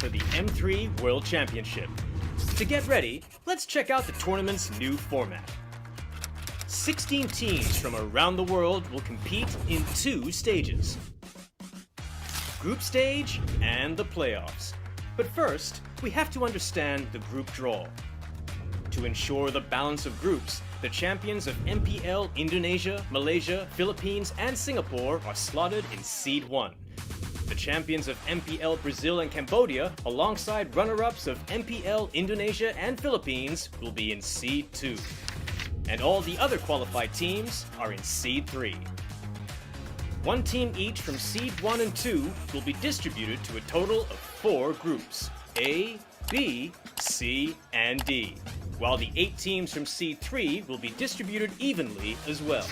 for the M3 World Championship. To get ready, let's check out the tournament's new format. 16 teams from around the world will compete in 2 stages. Group stage and the playoffs. But first, we have to understand the group draw. To ensure the balance of groups, the champions of MPL Indonesia, Malaysia, Philippines, and Singapore are slotted in Seed 1. The champions of MPL Brazil and Cambodia, alongside runner-ups of MPL Indonesia and Philippines, will be in Seed 2. And all the other qualified teams are in Seed 3. 1 team each from Seed 1 and 2 will be distributed to a total of 4 groups, A, B, C, and D, while the 8 teams from Seed 3 will be distributed evenly as well.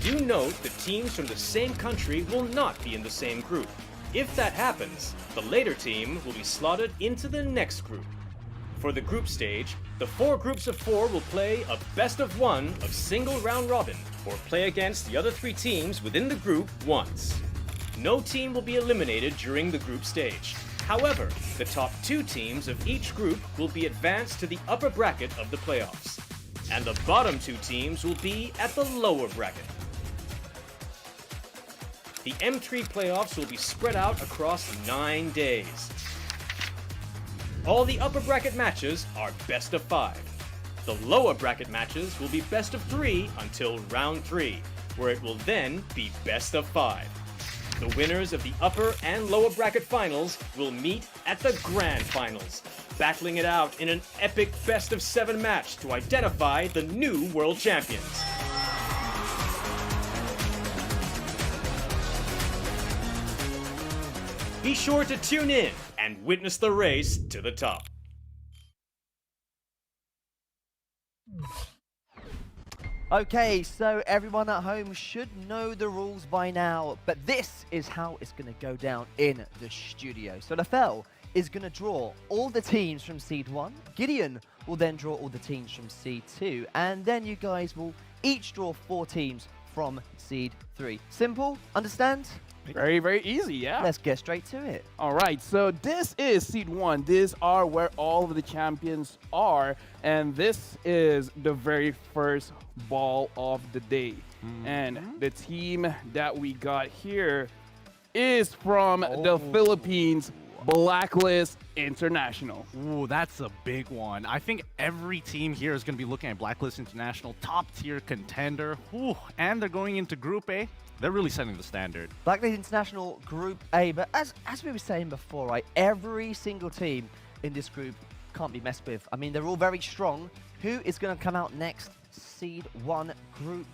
Do note that teams from the same country will not be in the same group. If that happens, the later team will be slotted into the next group. For the group stage, the 4 groups of 4 will play a best of 1 of single round robin, or play against the other 3 teams within the group once. No team will be eliminated during the group stage. However, the top 2 teams of each group will be advanced to the upper bracket of the playoffs, and the bottom 2 teams will be at the lower bracket. The M3 playoffs will be spread out across 9 days. All the upper bracket matches are best of 5. The lower bracket matches will be best of 3 until round 3, where it will then be best of 5. The winners of the upper and lower bracket finals will meet at the grand finals, battling it out in an epic best of 7 match to identify the new world champions. Be sure to tune in and witness the race to the top. Okay, so everyone at home should know the rules by now, but this is how it's going to go down in the studio. So Lefel is going to draw all the teams from Seed 1, Gideon will then draw all the teams from Seed 2, and then you guys will each draw 4 teams from Seed 3. Simple? Understand? Very, very easy, yeah. Let's get straight to it. All right, so this is Seed 1. These are where all of the champions are, and this is the very first ball of the day. And the team that we got here is from the Philippines, Blacklist International. Ooh, that's a big one. I think every team here is going to be looking at Blacklist International, top-tier contender. Ooh, and they're going into Group A. They're really setting the standard. Blacklist International Group A, but as we were saying before, right, every single team in this group can't be messed with. I mean, they're all very strong. Who is going to come out next? Seed 1 Group.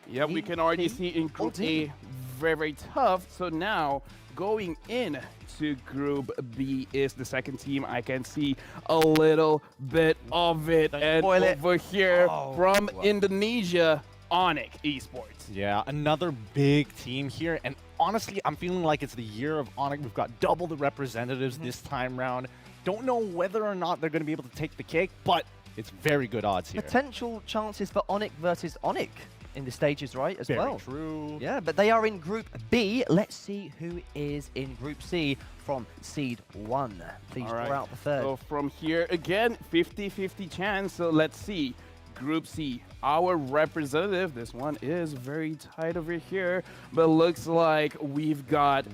Yeah, we can already see in Group A, very, very tough. So now, going in to Group B is the second team. I can see a little bit of it. And over here from Indonesia, Onyx Esports. Yeah, another big team here. And honestly, I'm feeling like it's the year of Onyx. We've got double the representatives this time round. Don't know whether or not they're going to be able to take the cake, but it's very good odds here. Potential chances for Onyx versus Onyx in the stages, right, as well. Very true. Yeah, but they are in Group B. Let's see who is in Group C from Seed 1. Please draw out the third. So from here, again, 50-50 chance. So let's see. Group C, our representative, this one is very tight over here, but looks like we've got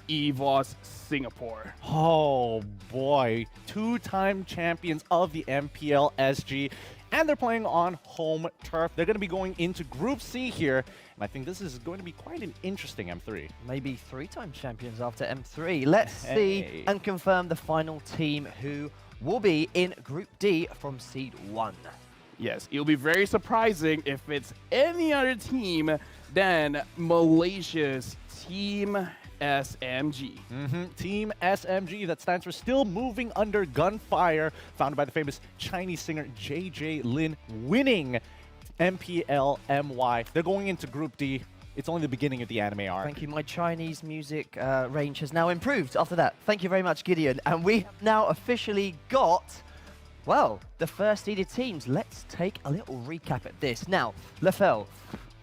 EVOS Singapore. Oh boy, 2-time champions of the MPL SG, and they're playing on home turf. They're going to be going into Group C here, and I think this is going to be quite an interesting M3. Maybe 3-time champions after M3. Let's see and confirm the final team who will be in Group D from Seed 1. Yes, it'll be very surprising if it's any other team than Malaysia's Team SMG. Team SMG, that stands for Still Moving Under Gunfire, founded by the famous Chinese singer JJ Lin, winning MPL MY. They're going into Group D. It's only the beginning of the anime arc. Thank you. My Chinese music range has now improved after that. Thank you very much, Gideon. And we have now officially got, well, the first seeded teams. Let's take a little recap at this. Now, Lefel,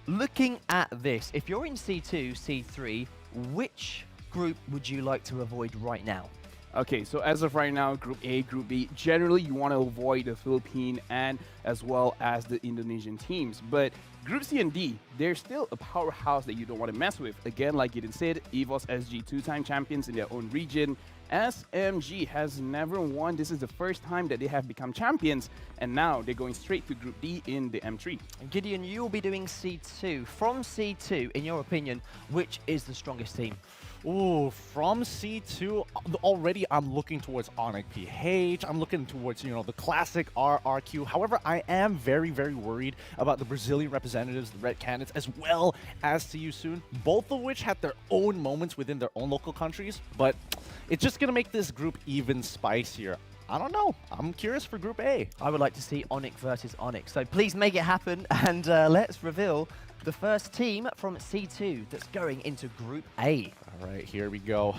looking at this, if you're in C2, C3, which group would you like to avoid right now? Okay, so as of right now, Group A, Group B, generally you want to avoid the Philippine and as well as the Indonesian teams. But Group C and D, they're still a powerhouse that you don't want to mess with. Again, like Gideon said, EVOS SG 2-time champions in their own region. SMG has never won. This is the first time that they have become champions. And now they're going straight to Group D in the M3. Gideon, you will be doing C2. From C2, in your opinion, which is the strongest team? Ooh, from C2, already I'm looking towards Onyx PH. I'm looking towards, the classic RRQ. However, I am very, very worried about the Brazilian representatives, the Red Canids, as well as See You Soon, both of which had their own moments within their own local countries. But it's just going to make this group even spicier. I don't know. I'm curious for Group A. I would like to see Onyx versus Onyx. So please make it happen, and let's reveal the first team from C2 that's going into Group A. All right, here we go.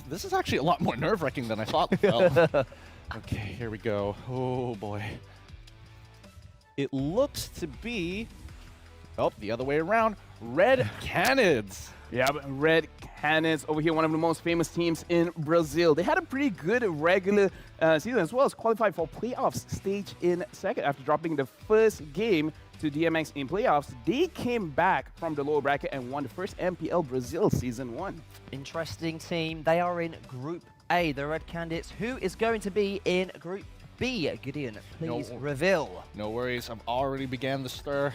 This is actually a lot more nerve-wracking than I thought. Okay, here we go. Oh, boy. It looks to be... Oh, the other way around. Red Canids. Yeah, but Red Canids over here, one of the most famous teams in Brazil. They had a pretty good regular season as well as qualified for playoffs stage in second after dropping the first game to DMX in playoffs. They came back from the lower bracket and won the first MPL Brazil Season 1. Interesting team. They are in Group A, the Red Candidates. Who is going to be in Group B? Gideon, please reveal. No worries. I've already began the stir.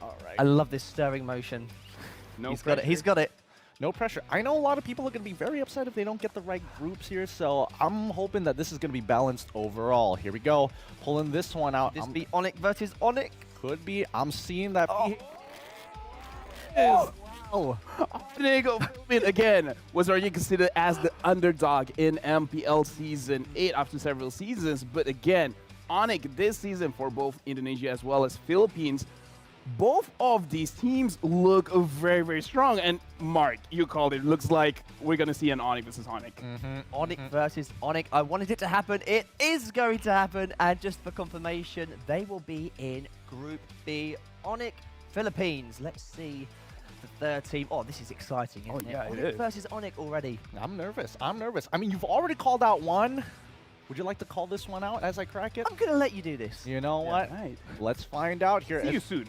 All right. I love this stirring motion. He's got it. He's got it. No pressure. I know a lot of people are going to be very upset if they don't get the right groups here, so I'm hoping that this is going to be balanced overall. Here we go. Pulling this one out. This be Onyx versus Onyx. Could be. I'm seeing that. Onyx again was already considered as the underdog in MPL Season 8 after several seasons. But again, Onyx this season for both Indonesia as well as Philippines, both of these teams look very, very strong. And Mark, you called it. Looks like we're going to see an Onyx versus Onyx. Onyx versus Onyx. I wanted it to happen. It is going to happen. And just for confirmation, they will be in Group B. Onyx, Philippines. Let's see the third team. Oh, this is exciting, isn't it? Yeah, it Onyx is. versus Onyx already. I'm nervous. I'm nervous. I mean, you've already called out one. Would you like to call this one out as I crack it? I'm going to let you do this. You know what? Right. Let's find out here. See you soon.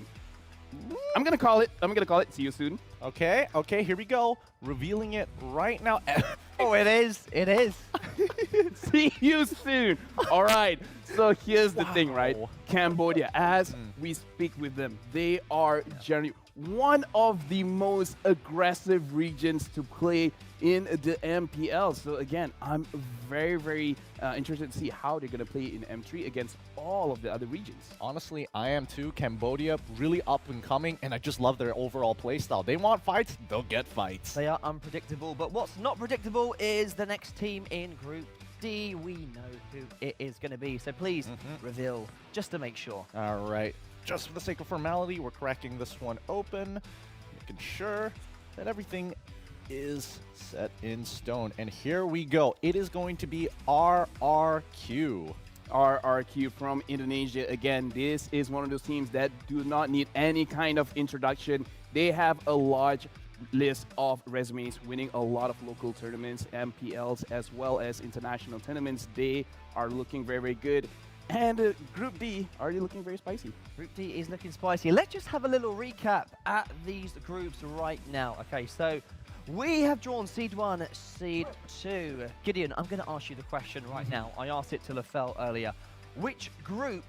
I'm going to call it. See you soon. Okay, here we go. Revealing it right now. Oh, it is. It is. See you soon. All right. So here's the thing, right? Cambodia, as we speak with them, they are generally one of the most aggressive regions to play in the MPL. So again, I'm very, very interested to see how they're going to play in M3 against all of the other regions. Honestly, I am too. Cambodia, really up and coming, and I just love their overall playstyle. They want fights, they'll get fights. They are unpredictable, but what's not predictable is the next team in Group D. We know who it is going to be, so please reveal, just to make sure. All right. Just for the sake of formality, we're cracking this one open, making sure that everything is set in stone. And here we go. It is going to be RRQ. RRQ from Indonesia. Again, this is one of those teams that do not need any kind of introduction. They have a large list of resumes, winning a lot of local tournaments, MPLs, as well as international tournaments. They are looking very, very good. And Group D already looking very spicy. Group D is looking spicy. Let's just have a little recap at these groups right now. Okay, so we have drawn Seed 1, Seed 2. Gideon, I'm going to ask you the question right now. I asked it to Lafel earlier. Which group,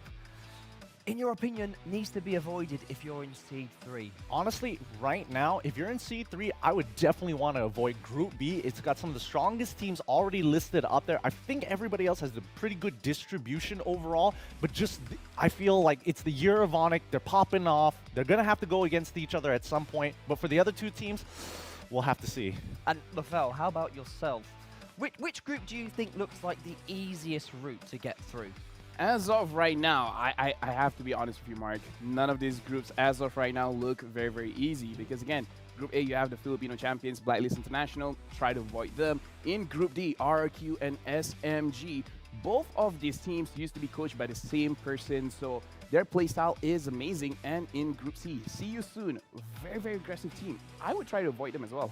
in your opinion, needs to be avoided if you're in Seed 3? Honestly, right now, if you're in Seed 3, I would definitely want to avoid Group B. It's got some of the strongest teams already listed up there. I think everybody else has a pretty good distribution overall, but just, I feel like it's the year of Onyx. They're popping off. They're going to have to go against each other at some point. But for the other two teams, we'll have to see. And Lafel, how about yourself? Which group do you think looks like the easiest route to get through? As of right now, I have to be honest with you, Mark. None of these groups, as of right now, look very, very easy. Because again, Group A, you have the Filipino champions, Blacklist International. Try to avoid them. In Group D, RRQ and SMG. Both of these teams used to be coached by the same person, so their playstyle is amazing. And in Group C, See You Soon. Very, very aggressive team. I would try to avoid them as well.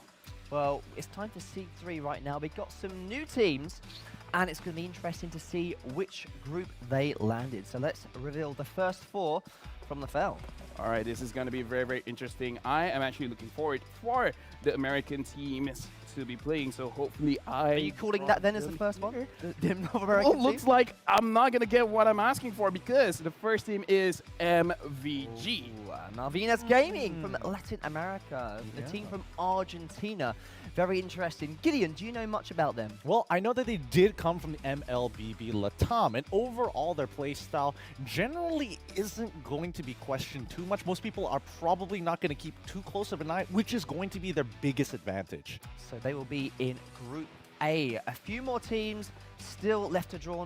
Well, it's time for Seed 3 right now. We've got some new teams, and it's going to be interesting to see which group they landed. So let's reveal the first 4 from the Fel. All right, this is going to be very, very interesting. I am actually looking forward for the American teams to be playing, so hopefully Are you calling that then as the first one? The North American Well, looks team? like I'm not going to get what I'm asking for because the first team is MVG. Ooh, Malvinas Gaming from Latin America, the team from Argentina. Very interesting. Gideon, do you know much about them? Well, I know that they did come from the MLBB Latam, and overall their play style generally isn't going to be questioned too much. Most people are probably not going to keep too close of an eye, which is going to be their biggest advantage. So they will be in Group A. A few more teams still left to draw,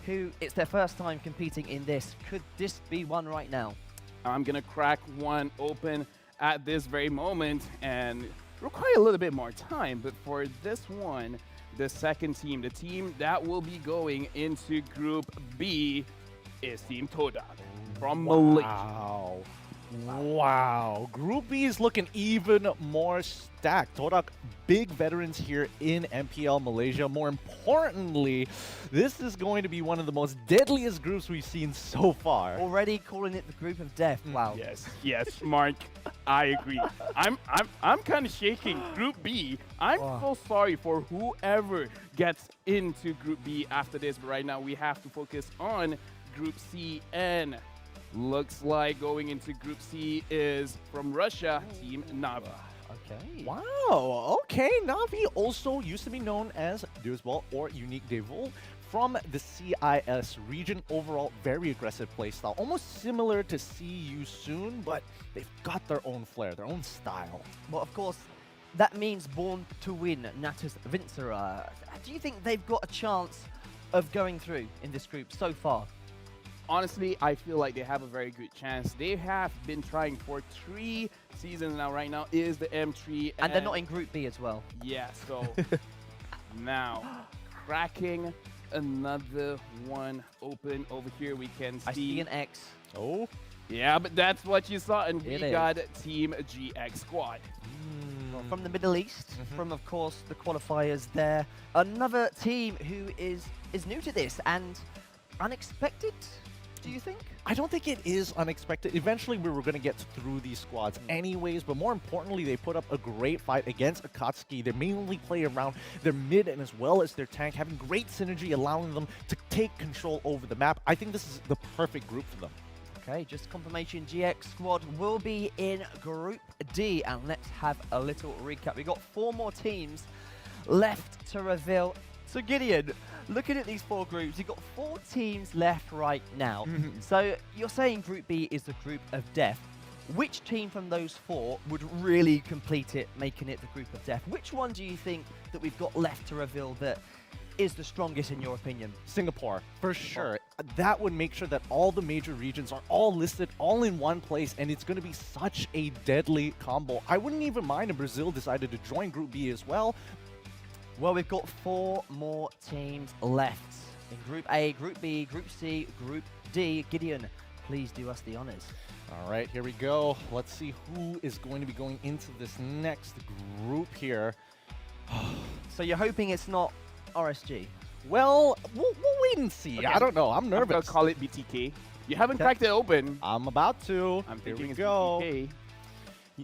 who it's their first time competing in this. Could this be one right now? I'm going to crack one open at this very moment and require a little bit more time, but for this one, the second team, the team that will be going into Group B is Team Todak from Malaysia. Wow. Wow. Group B is looking even more stacked. Todak, big veterans here in MPL Malaysia. More importantly, this is going to be one of the most deadliest groups we've seen so far. Already calling it the Group of Death. Wow. Yes, Mark, I agree. I'm kind of shaking. Group B, I'm so sorry for whoever gets into Group B after this, but right now we have to focus on Group C, and looks like going into Group C is from Russia, Team Navi. Okay. Wow. Okay. Navi also used to be known as Jadwal or Unique Devil from the CIS region. Overall, very aggressive playstyle, almost similar to See You Soon, but they've got their own flair, their own style. Well, of course, that means Born to Win, Natus Vincera. Do you think they've got a chance of going through in this group so far? Honestly, I feel like they have a very good chance. They have been trying for 3 seasons now. Right now is the M3. And they're not in Group B as well. Yeah, so now cracking another one open over here. We can I see an X. Oh. Yeah, but that's what you saw, and we It is. got Team GX Squad. From the Middle East, from, of course, the qualifiers there. Another team who is new to this and unexpected, do you think? I don't think it is unexpected. Eventually, we were going to get through these squads anyways, but more importantly, they put up a great fight against Akatsuki. They mainly play around their mid and as well as their tank, having great synergy, allowing them to take control over the map. I think this is the perfect group for them. Okay, just confirmation, GX Squad will be in Group D, and let's have a little recap. We've got 4 more teams left to reveal. So Gideon, looking at these 4 groups, you've got 4 teams left right now. So you're saying Group B is the group of death. Which team from those 4 would really complete it, making it the group of death? Which one do you think that we've got left to reveal that is the strongest in your opinion? Singapore, for sure. That would make sure that all the major regions are all listed all in one place, and it's going to be such a deadly combo. I wouldn't even mind if Brazil decided to join Group B as well. Well, we've got 4 more teams left in Group A, Group B, Group C, Group D. Gideon, please do us the honors. All right, here we go. Let's see who is going to be going into this next group here. So you're hoping it's not RSG? Well, we'll wait and see. Okay. I don't know. I'm I'm gonna nervous. call it BTK. You haven't cracked it open. I'm about to. I'm Here thinking we it's go. BTK.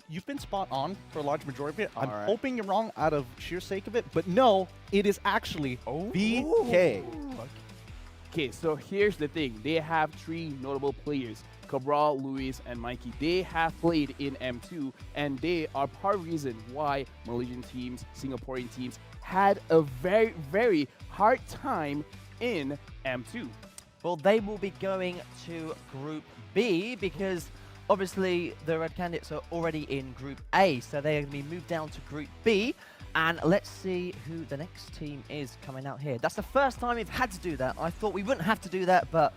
You've been spot on for a large majority of it. I'm All right. hoping you're wrong out of sheer sake of it, but no, it is actually BK. Okay, so here's the thing. They have 3 notable players, Cabral, Luis, and Mikey. They have played in M2, and they are part of the reason why Malaysian teams, Singaporean teams, had a very, very hard time in M2. Well, they will be going to Group B because obviously the Red Candidates are already in Group A, so they're going to be moved down to Group B. And let's see who the next team is coming out here. That's the first time we've had to do that. I thought we wouldn't have to do that, but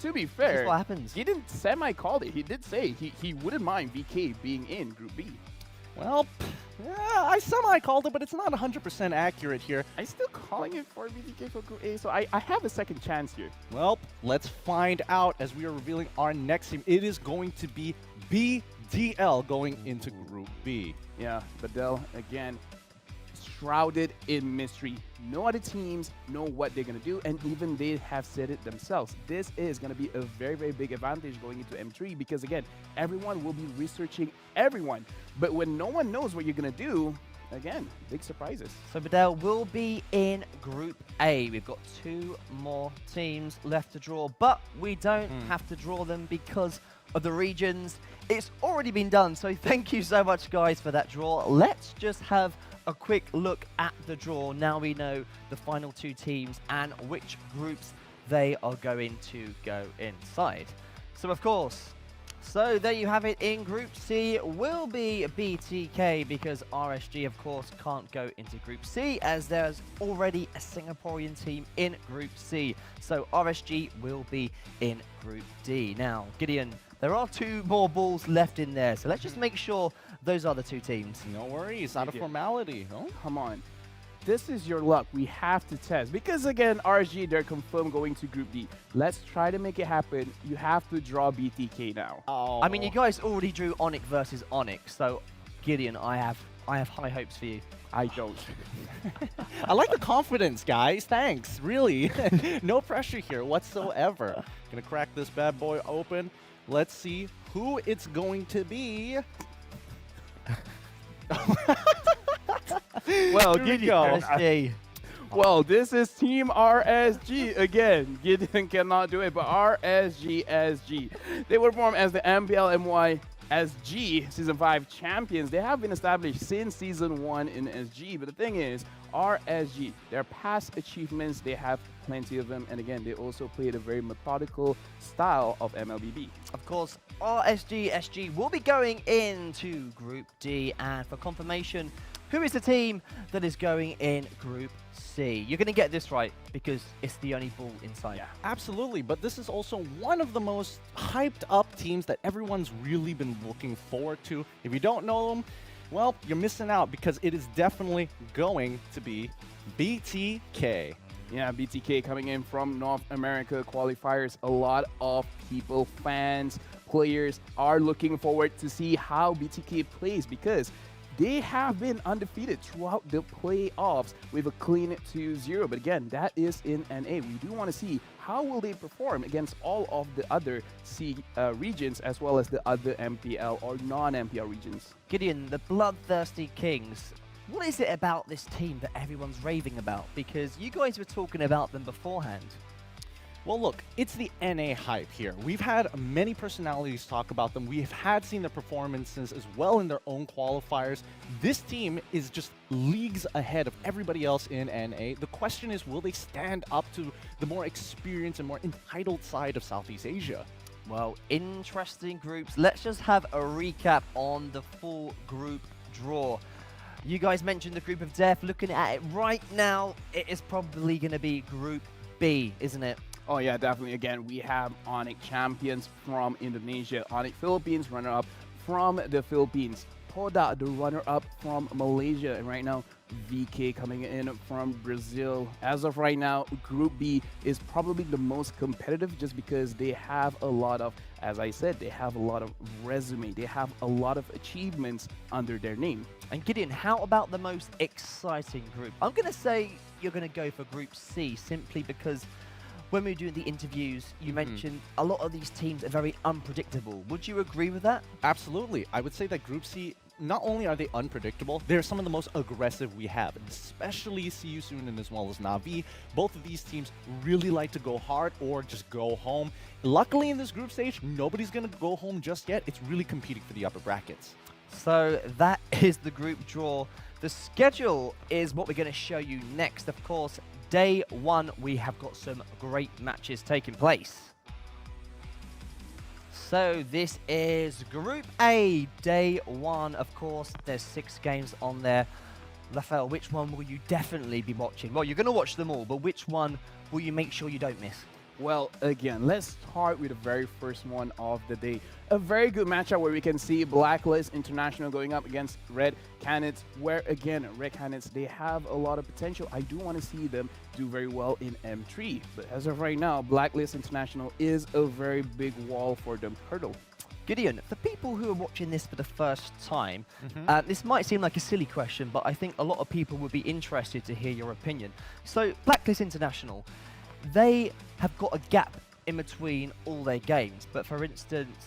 To be this fair, is what happens. he didn't semi-called it. He did say he wouldn't mind VK being in Group B. Well, I semi-called it, but it's not 100% accurate here. I'm still calling it for VK for Group A, so I have a second chance here. Well, let's find out as we are revealing our next team. It is going to be BDL going into Group B. Yeah, Badel again. shrouded in mystery. No other teams know what they're going to do, and even they have said it themselves. This is going to be a very, very big advantage going into M3 because, again, everyone will be researching everyone. But when no one knows what you're going to do, again, big surprises. So Bedell will be in Group A. We've got 2 more teams left to draw, but we don't have to draw them because of the regions. It's already been done, so thank you so much, guys, for that draw. Let's just have a quick look at the draw. Now we know the final 2 teams and which groups they are going to go inside. So, of course, so there you have it. In Group C will be BTK because RSG, of course, can't go into Group C as there's already a Singaporean team in Group C. So RSG will be in Group D. Now, Gideon, there are 2 more balls left in there, so let's just make sure those are the 2 teams. No worries, not a formality. Oh, Come on. This is your luck. We have to test. Because, again, RSG, they're confirmed going to Group D. Let's try to make it happen. You have to draw BTK now. I mean, you guys already drew Onyx versus Onyx, so Gideon, I have high hopes for you. I don't. I like the confidence, guys. Thanks, really. No pressure here whatsoever. Gonna crack this bad boy open. Let's see who it's going to be. Well, Here we Gideon, go. RSG. well, this is Team RSG again. Gideon cannot do it, but RSG SG. They were formed as the MPL SG Season 5 champions. They have been established since Season 1 in SG, but the thing is, RSG, their past achievements, they have plenty of them, and again, they also played a very methodical style of MLBB. Of course, RSG SG will be going into Group D, and for confirmation, who is the team that is going in Group C? You're going to get this right because it's the only ball inside. Yeah. Absolutely, but this is also one of the most hyped up teams that everyone's really been looking forward to. If you don't know them, well, you're missing out because it is definitely going to be BTK. Yeah, BTK coming in from North America qualifiers. A lot of people, fans, players are looking forward to see how BTK plays because they have been undefeated throughout the playoffs with a clean 2-0. But again, that is in NA. We do want to see how will they perform against all of the other C regions as well as the other MPL or non-MPL regions. Gideon, the Bloodthirsty Kings. What is it about this team that everyone's raving about? Because you guys were talking about them beforehand. Well, look, it's the NA hype here. We've had many personalities talk about them. We have seen their performances as well in their own qualifiers. This team is just leagues ahead of everybody else in NA. The question is, will they stand up to the more experienced and more entitled side of Southeast Asia? Well, interesting groups. Let's just have a recap on the full group draw. You guys mentioned the group of death. Looking at it right now, it is probably going to be Group B, isn't it? Oh yeah, definitely. Again, we have Onyx champions from Indonesia, Onyx Philippines runner-up from the Philippines, Toda the runner-up from Malaysia, and right now VK coming in from Brazil. As of right now, Group B is probably the most competitive just because they have a lot of, as I said, they have a lot of resume. They have a lot of achievements under their name. And Gideon, how about the most exciting group? I'm going to say you're going to go for Group C simply because when we were doing the interviews, you mentioned a lot of these teams are very unpredictable. Would you agree with that? Absolutely. I would say that Group C, not only are they unpredictable, they're some of the most aggressive we have, especially CU Sunan as well as Na'Vi. Both of these teams really like to go hard or just go home. Luckily in this group stage, nobody's going to go home just yet. It's really competing for the upper brackets. So that is the group draw. The schedule is what we're going to show you next. Of course, day 1, we have got some great matches taking place. So this is Group A, day 1. Of course, there's 6 games on there. Rafael, which one will you definitely be watching? Well, you're going to watch them all, but which one will you make sure you don't miss? Well, again, let's start with the very first one of the day. A very good matchup where we can see Blacklist International going up against Red Canids, where, again, Red Canids, they have a lot of potential. I do want to see them do very well in M3. But as of right now, Blacklist International is a very big wall for them to hurdle. Gideon, for people who are watching this for the first time, this might seem like a silly question, but I think a lot of people would be interested to hear your opinion. So, Blacklist International, they have got a gap in between all their games, but for instance,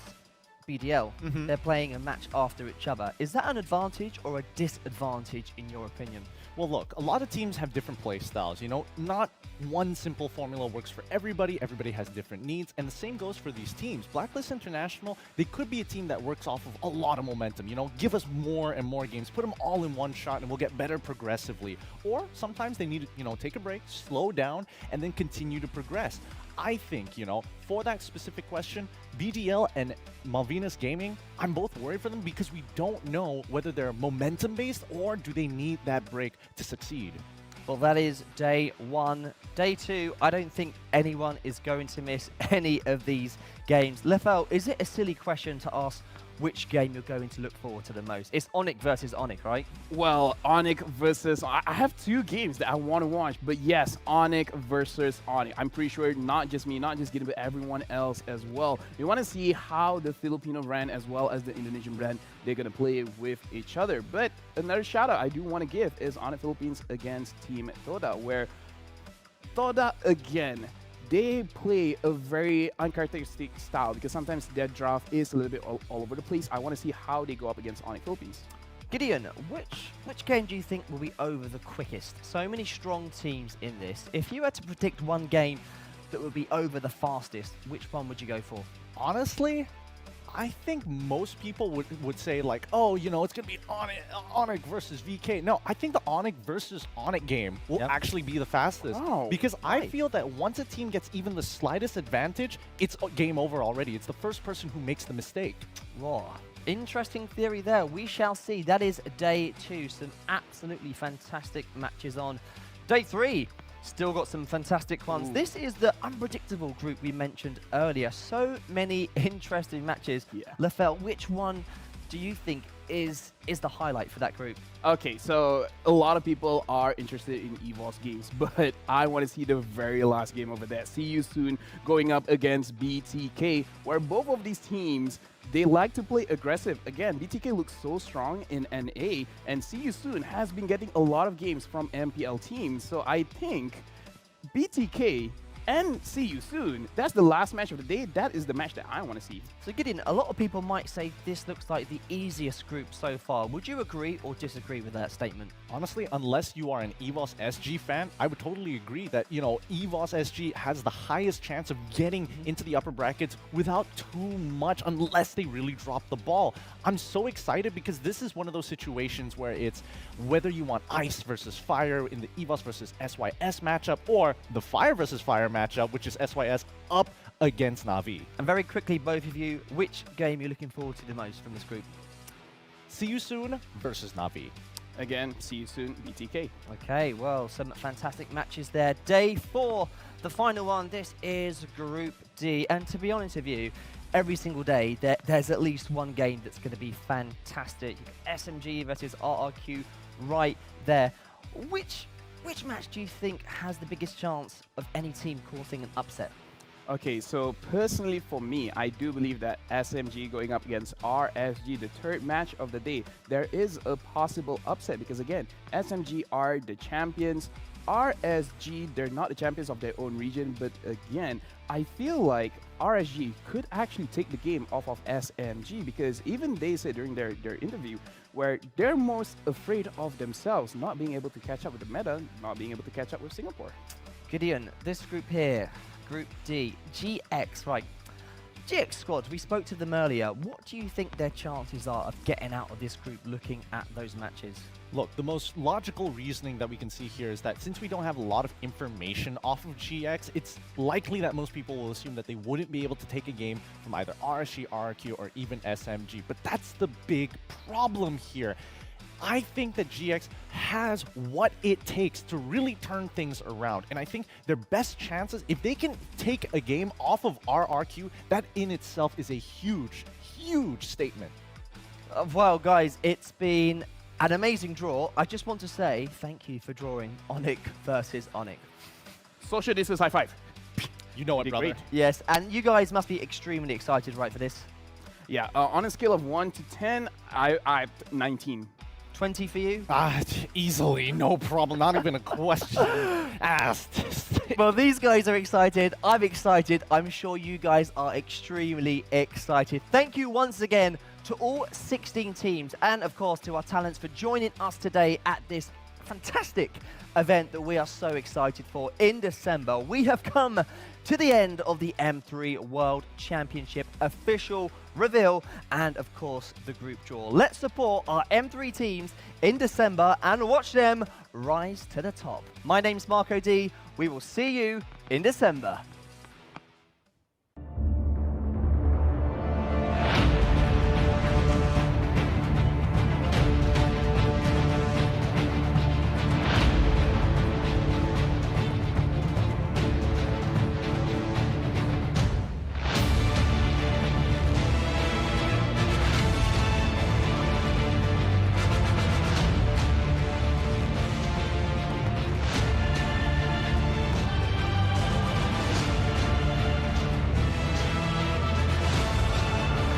BDL, they're playing a match after each other. Is that an advantage or a disadvantage in your opinion? Well, look, a lot of teams have different play styles, you know? Not one simple formula works for everybody. Everybody has different needs, and the same goes for these teams. Blacklist International, they could be a team that works off of a lot of momentum, you know? Give us more and more games, put them all in one shot, and we'll get better progressively. Or sometimes they need to, you know, take a break, slow down, and then continue to progress. I think, you know, for that specific question, BDL and Malvinas Gaming, I'm both worried for them because we don't know whether they're momentum-based or do they need that break to succeed. Well, that is day 1. Day 2, I don't think anyone is going to miss any of these games. Lefel, is it a silly question to ask which game you're going to look forward to the most? It's Onyx versus Onyx, right? Well, Onyx versus... I have 2 games that I want to watch, but yes, Onyx versus Onyx. I'm pretty sure not just me, not just Gideon, but everyone else as well. We want to see how the Filipino brand as well as the Indonesian brand, they're going to play with each other. But another shout out I do want to give is Onyx Philippines against Team Toda, where Toda again, they play a very uncharacteristic style because sometimes their draft is a little bit all over the place. I want to see how they go up against Onyx Philippines. Gideon, which game do you think will be over the quickest? So many strong teams in this. If you had to predict one game that would be over the fastest, which one would you go for? Honestly, I think most people would say like, oh, you know, it's going to be Onyx versus VK. No, I think the Onyx versus Onyx game will actually be the fastest. Oh, because I feel that once a team gets even the slightest advantage, it's game over already. It's the first person who makes the mistake. Raw. Interesting theory there. We shall see. That is day 2. Some absolutely fantastic matches on. Day 3. Still got some fantastic ones. Ooh. This is the unpredictable group we mentioned earlier. So many interesting matches. Yeah. Lefel, which one do you think is the highlight for that group? Okay, so a lot of people are interested in EVOS games, but I want to see the very last game over there. See you soon going up against BTK, where both of these teams, they like to play aggressive. Again, BTK looks so strong in NA, and See You Soon has been getting a lot of games from MPL teams. So I think BTK and See You Soon, that's the last match of the day. That is the match that I want to see. So Gideon, a lot of people might say this looks like the easiest group so far. Would you agree or disagree with that statement? Honestly, unless you are an EVOS SG fan, I would totally agree that, you know, EVOS SG has the highest chance of getting into the upper brackets without too much, unless they really drop the ball. I'm so excited because this is one of those situations where it's whether you want Ice versus Fire in the EVOS versus SYS matchup or the Fire versus Fire matchup, which is SYS up against Na'Vi. And very quickly, both of you, which game you're looking forward to the most from this group? See You Soon versus Na'Vi. Again, See You Soon, BTK. Okay, well, some fantastic matches there. Day 4, the final one. This is Group D. And to be honest with you, every single day, there's at least one game that's going to be fantastic. SMG versus RRQ right there. Which match do you think has the biggest chance of any team causing an upset? Okay, so personally for me, I do believe that SMG going up against RSG, the third match of the day, there is a possible upset because again, SMG are the champions. RSG, they're not the champions of their own region, but again, I feel like RSG could actually take the game off of SMG because even they said during their interview where they're most afraid of themselves not being able to catch up with the meta, not being able to catch up with Singapore. Gideon, this group here, Group D, GX, right. GX squad, we spoke to them earlier. What do you think their chances are of getting out of this group looking at those matches? Look, the most logical reasoning that we can see here is that since we don't have a lot of information off of GX, it's likely that most people will assume that they wouldn't be able to take a game from either RSG, RRQ, or even SMG. But that's the big problem here. I think that GX has what it takes to really turn things around. And I think their best chances, if they can take a game off of RRQ, that in itself is a huge, huge statement. Well, guys, it's been an amazing draw. I just want to say thank you for drawing Onyx versus Onyx. Social distance high five. You know it, brother. Great. Yes, and you guys must be extremely excited, right, for this? Yeah, on a scale of 1 to 10, I 19. 20 for you? Easily, no problem. Not even a question asked. Well, these guys are excited. I'm excited. I'm sure you guys are extremely excited. Thank you once again to all 16 teams and, of course, to our talents for joining us today at this fantastic event that we are so excited for in December. We have come to the end of the M3 World Championship official reveal and, of course, the group draw. Let's support our M3 teams in December and watch them rise to the top. My name's Marco D. We will see you in December.